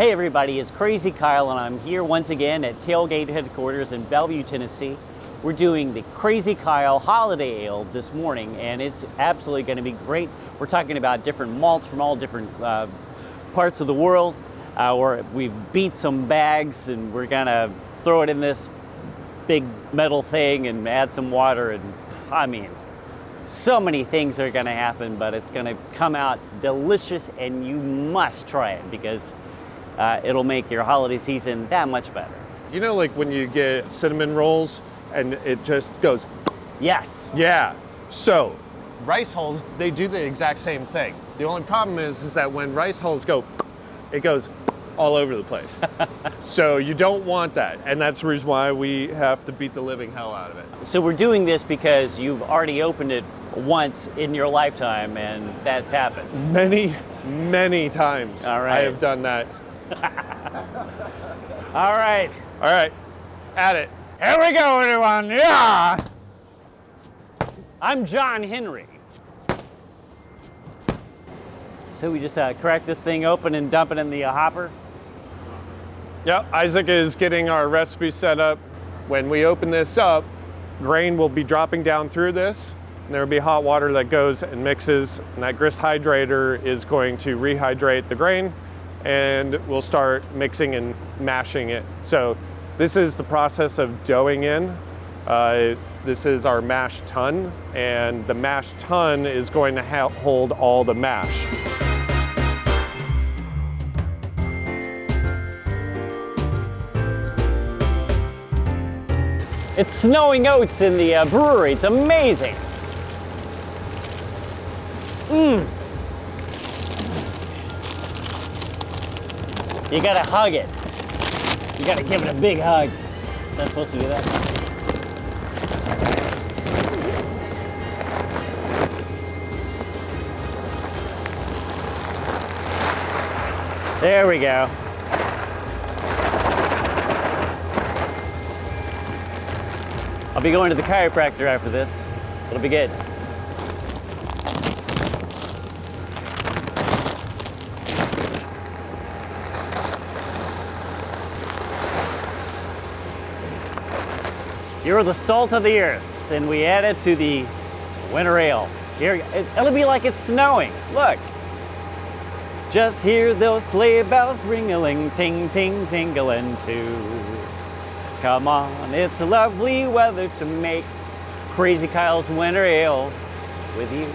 Hey everybody, it's Krazy Kyle and I'm here once again at TailGate headquarters in Bellevue, Tennessee. We're doing the Krazy Kyle Holiday Ale this morning and it's absolutely going to be great. We're talking about different malts from all different parts of the world. We've beat some bags and we're going to throw it in this big metal thing and add some water, and I mean, so many things are going to happen, but it's going to come out delicious and you must try it because it'll make your holiday season that much better. You know, like when you get cinnamon rolls and it just goes. Yes. Yeah. So rice hulls, they do the exact same thing. The only problem is that when rice hulls go, it goes all over the place. So you don't want that. And that's the reason why we have to beat the living hell out of it. So we're doing this because you've already opened it once in your lifetime and that's happened. Many, many times. All right. I have done that. All right. All right. At it. Here we go, everyone. Yeah. I'm John Henry. So we just crack this thing open and dump it in the hopper. Yep. Isaac is getting our recipe set up. When we open this up, grain will be dropping down through this. And there will be hot water that goes and mixes. And that grist hydrator is going to rehydrate the grain. And we'll start mixing and mashing it. So this is the process of doughing in. This is our mash tun, and the mash tun is going to hold all the mash. It's snowing oats in the brewery. It's amazing. You gotta hug it. You gotta give it a big hug. Is that supposed to do that? There we go. I'll be going to the chiropractor after this. It'll be good. You're the salt of the earth, and we add it to the winter ale. Here, it'll be like it's snowing. Look. Just hear those sleigh bells ring-a-ling, ting-ting, ting-a-ling too. Come on, it's a lovely weather to make Krazy Kyle's winter ale with you.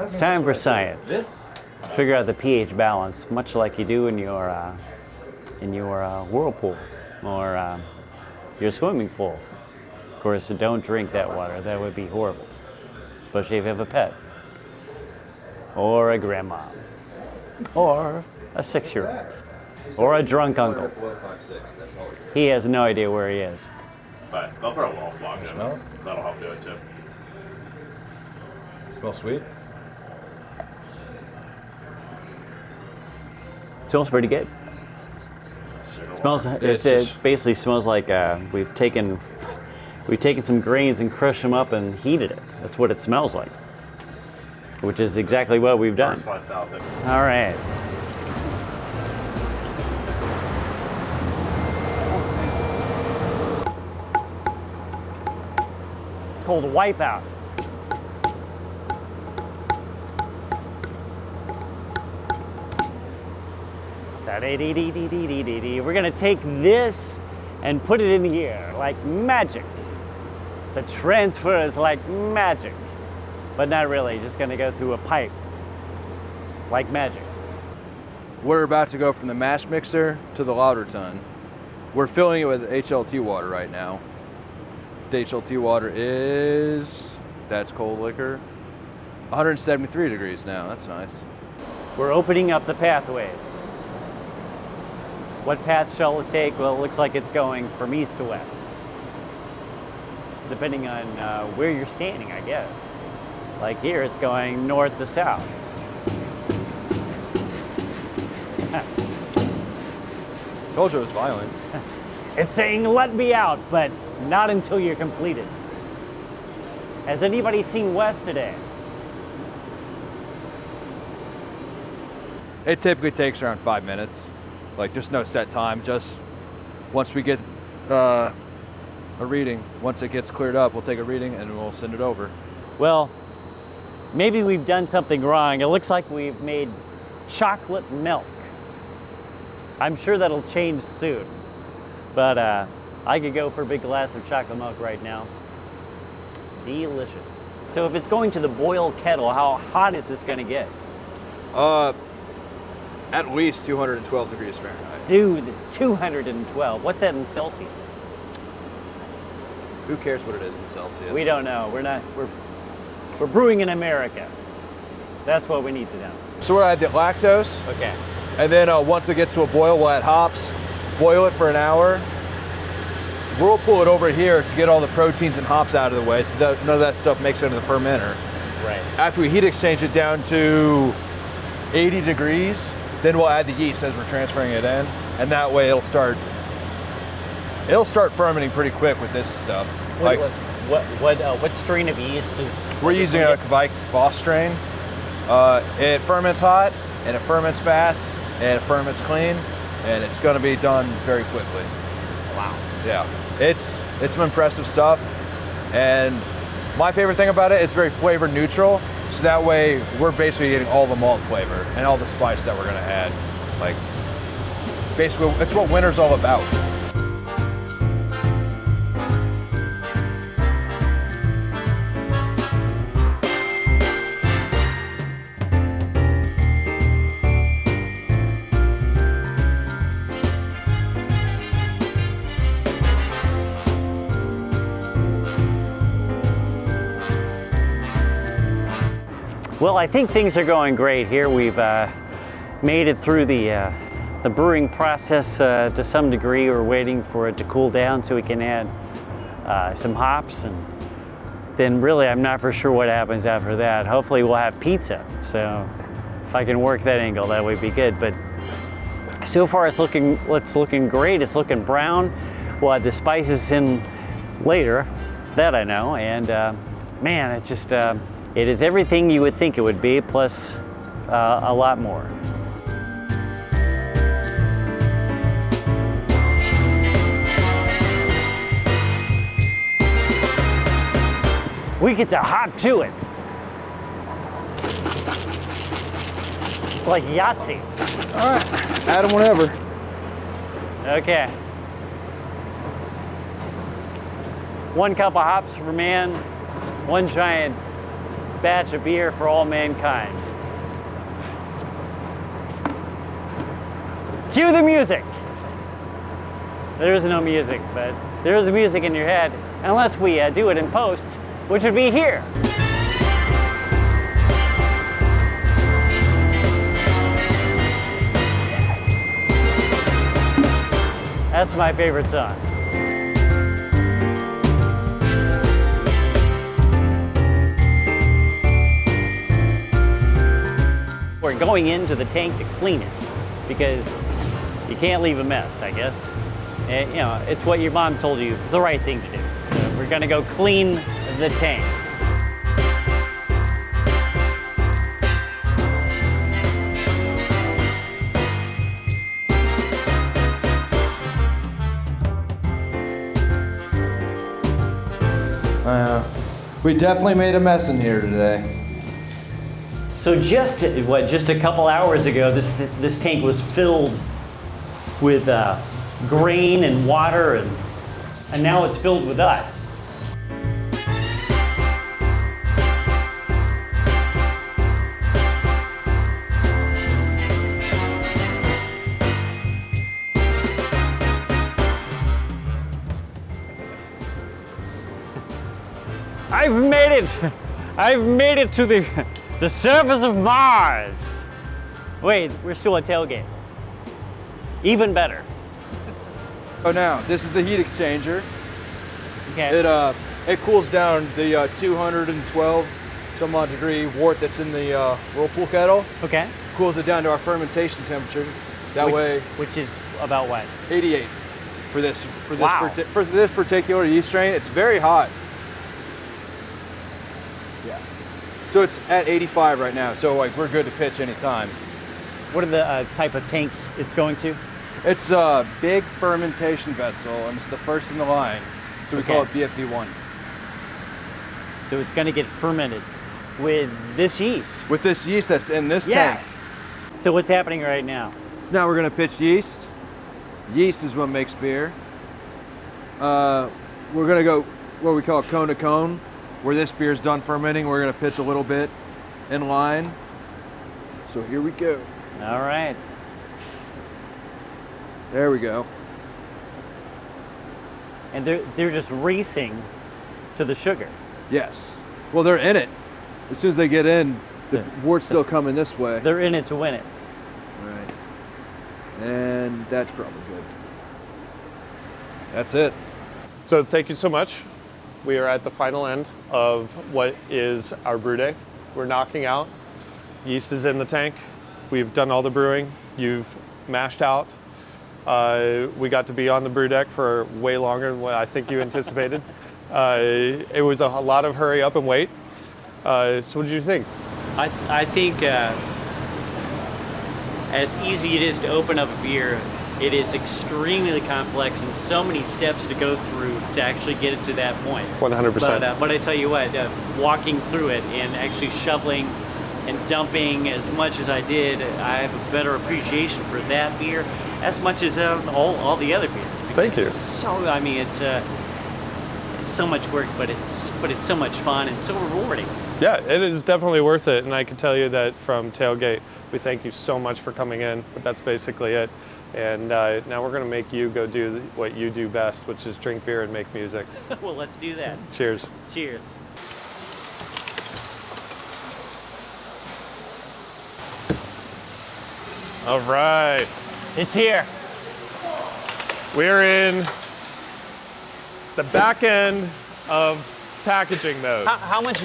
It's time for science. Figure out the pH balance, much like you do in your whirlpool or your swimming pool. Of course, don't drink that water. That would be horrible, especially if you have a pet or a grandma or a 6-year-old or a drunk uncle. He has no idea where he is. But they'll throw a wall flock in. That'll help do it too. Smells sweet. It smells pretty good. It basically smells like we've taken some grains and crushed them up and heated it. That's what it smells like, which is exactly what we've done. All right. It's called Wipeout. We're gonna take this and put it in here like magic. The transfer is like magic, but not really, just gonna go through a pipe like magic. We're about to go from the mash mixer to the Lautering. We're filling it with HLT water right now. The HLT water is, that's cold liquor, 173 degrees now, that's nice. We're opening up the pathways. What path shall it take? Well, it looks like it's going from east to west, depending on where you're standing, I guess. Like here, it's going north to south. Told you it was violent. It's saying, let me out, but not until you're completed. Has anybody seen West today? It typically takes around 5 minutes. Like, just no set time. Just once we get a reading, once it gets cleared up, we'll take a reading and we'll send it over. Well, maybe we've done something wrong. It looks like we've made chocolate milk. I'm sure that'll change soon. But I could go for a big glass of chocolate milk right now. Delicious. So if it's going to the boil kettle, how hot is this gonna get? At least 212 degrees Fahrenheit. Dude, 212. What's that in Celsius? Who cares what it is in Celsius? We don't know. We're brewing in America. That's what we need to know. So we'll add the lactose, Okay. and then once it gets to a boil, we'll add hops, boil it for an hour. We'll pull it over here to get all the proteins and hops out of the way so that none of that stuff makes it into the fermenter. Right. After we heat exchange it down to 80 degrees, then we'll add the yeast as we're transferring it in, and that way it'll start fermenting pretty quick with this stuff. What strain of yeast is? We're using a Kvike Boss strain. It ferments hot, and it ferments fast, and it ferments clean, and it's going to be done very quickly. Wow. Yeah, it's some impressive stuff, and my favorite thing about it, it's very flavor neutral, so that way we're basically getting all the malt flavor and all the spice that we're going to add. Like, basically, it's what winter's all about. Well, I think things are going great here. We've made it through the brewing process to some degree. We're waiting for it to cool down so we can add some hops, and then really I'm not for sure what happens after that. Hopefully we'll have pizza. So if I can work that angle, that would be good. But so far it's looking great. It's looking brown. We'll add the spices in later, that I know. And man, it's just it is everything you would think it would be, plus a lot more. We get to hop to it. It's like Yahtzee. All right, add them whenever. Okay. 1 cup of hops for man, 1 giant batch of beer for all mankind. Cue the music. There is no music, but there is music in your head, unless we do it in post, which would be here. That's my favorite song. We're going into the tank to clean it because you can't leave a mess, I guess. And, you know, it's what your mom told you is the right thing to do. So we're gonna go clean the tank. We definitely made a mess in here today. So just a couple hours ago, this tank was filled with grain and water, and now it's filled with us. I've made it to the surface of Mars. Wait, we're still at TailGate. Even better. Oh, now this is the heat exchanger. Okay. It cools down the 212 some odd degree wort that's in the whirlpool kettle. Okay. Cools it down to our fermentation temperature. That way, which is about what? 88 for this Wow. for this particular yeast strain. It's very hot. Yeah. So it's at 85 right now. So like we're good to pitch anytime. What are the type of tanks it's going to? It's a big fermentation vessel, and it's the first in the line. So we call it BFV1. So it's going to get fermented with this yeast. With this yeast that's in this tank. So what's happening right now? So now we're going to pitch yeast. Yeast is what makes beer. We're going to go what we call cone to cone, where this beer is done fermenting. We're going to pitch a little bit in line. So here we go. All right. There we go. And they're just racing to the sugar. Yes. Well, they're in it. As soon as they get in, the wort's still coming this way. They're in it to win it. Right. And that's probably good. That's it. So thank you so much. We are at the final end of what is our brew day. We're knocking out. Yeast is in the tank. We've done all the brewing. You've mashed out. We got to be on the brew deck for way longer than what I think you anticipated. It was a lot of hurry up and wait. So what did you think? I think as easy it is to open up a beer, it is extremely complex and so many steps to go through to actually get it to that point. 100%. But I tell you what, walking through it and actually shoveling and dumping as much as I did, I have a better appreciation for that beer as much as all the other beers. Thank you. It's so, I mean, it's so much work, but it's so much fun and so rewarding. Yeah, it is definitely worth it, and I can tell you that from TailGate, we thank you so much for coming in, but that's basically it. And now we're going to make you go do what you do best, which is drink beer and make music. Well, let's do that. Cheers. Cheers. All right. It's here. We're in the back end of packaging those. How much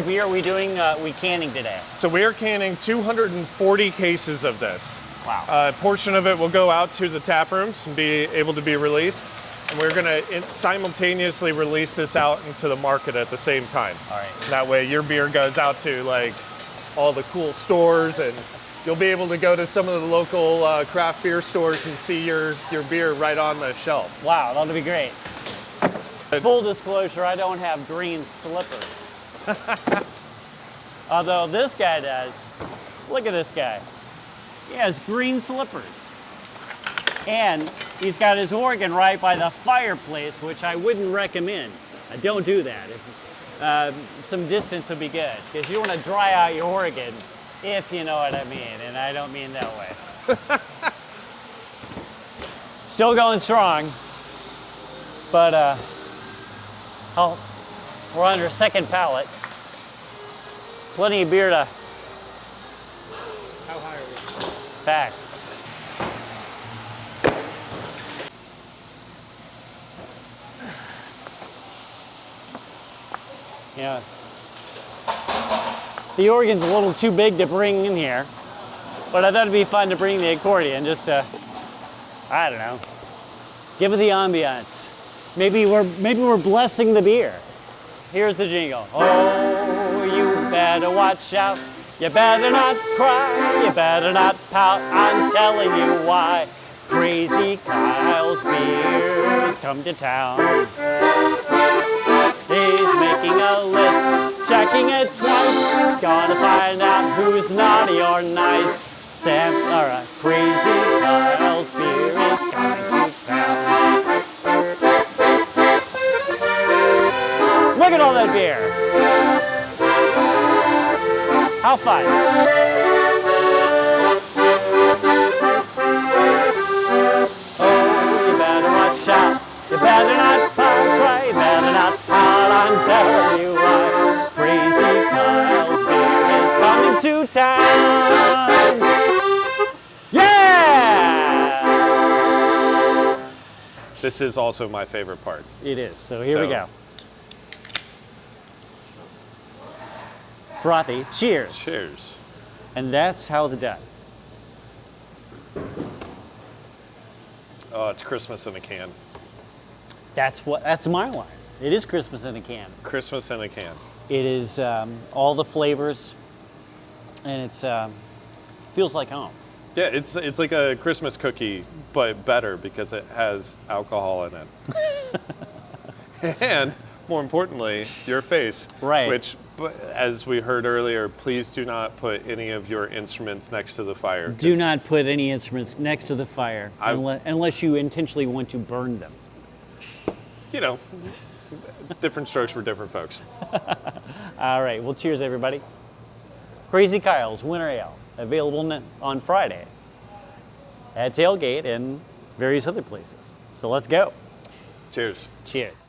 beer are we doing? We canning today? So we are canning 240 cases of this. Wow. A portion of it will go out to the tap rooms and be able to be released. And we're going to simultaneously release this out into the market at the same time. All right. That way your beer goes out to like all the cool stores, and you'll be able to go to some of the local craft beer stores and see your beer right on the shelf. Wow, that'll be great. Full disclosure, I don't have green slippers. Although this guy does. Look at this guy. He has green slippers. And he's got his organ right by the fireplace, which I wouldn't recommend. Don't do that. Some distance would be good, because you want to dry out your organ, if you know what I mean, and I don't mean that way. Still going strong, but we're on our second pallet. Plenty of beer to... How high are we? Back. Yeah. The organ's a little too big to bring in here, but I thought it'd be fun to bring the accordion just to, I don't know, give it the ambiance. Maybe we're blessing the beer. Here's the jingle. Oh, you better watch out. You better not cry. You better not pout. I'm telling you why. Krazy Kyle's beers come to town. He's making a list, checking it twice. Gonna find out who's naughty or nice. Krazy Kyle's beer is coming to town. Look at all that beer. How fun. Oh, you better watch out. You better not cry. You better not pout. I'm telling you why. Krazy Kyle's beer is coming to town. Yeah! This is also my favorite part. It is. So here we go. Frothy. Cheers. Cheers. And that's how it's done. Oh, it's Christmas in a can. That's my line. It is Christmas in a can. Christmas in a can. It is all the flavors, and it's feels like home. Yeah, it's like a Christmas cookie, but better because it has alcohol in it. And more importantly, your face. Right. Which, as we heard earlier, please do not put any of your instruments next to the fire. Do not put any instruments next to the fire unless you intentionally want to burn them. You know, different strokes for different folks. All right, well, cheers, everybody. Krazy Kyle's Winter Ale, available on Friday at TailGate and various other places. So let's go. Cheers. Cheers.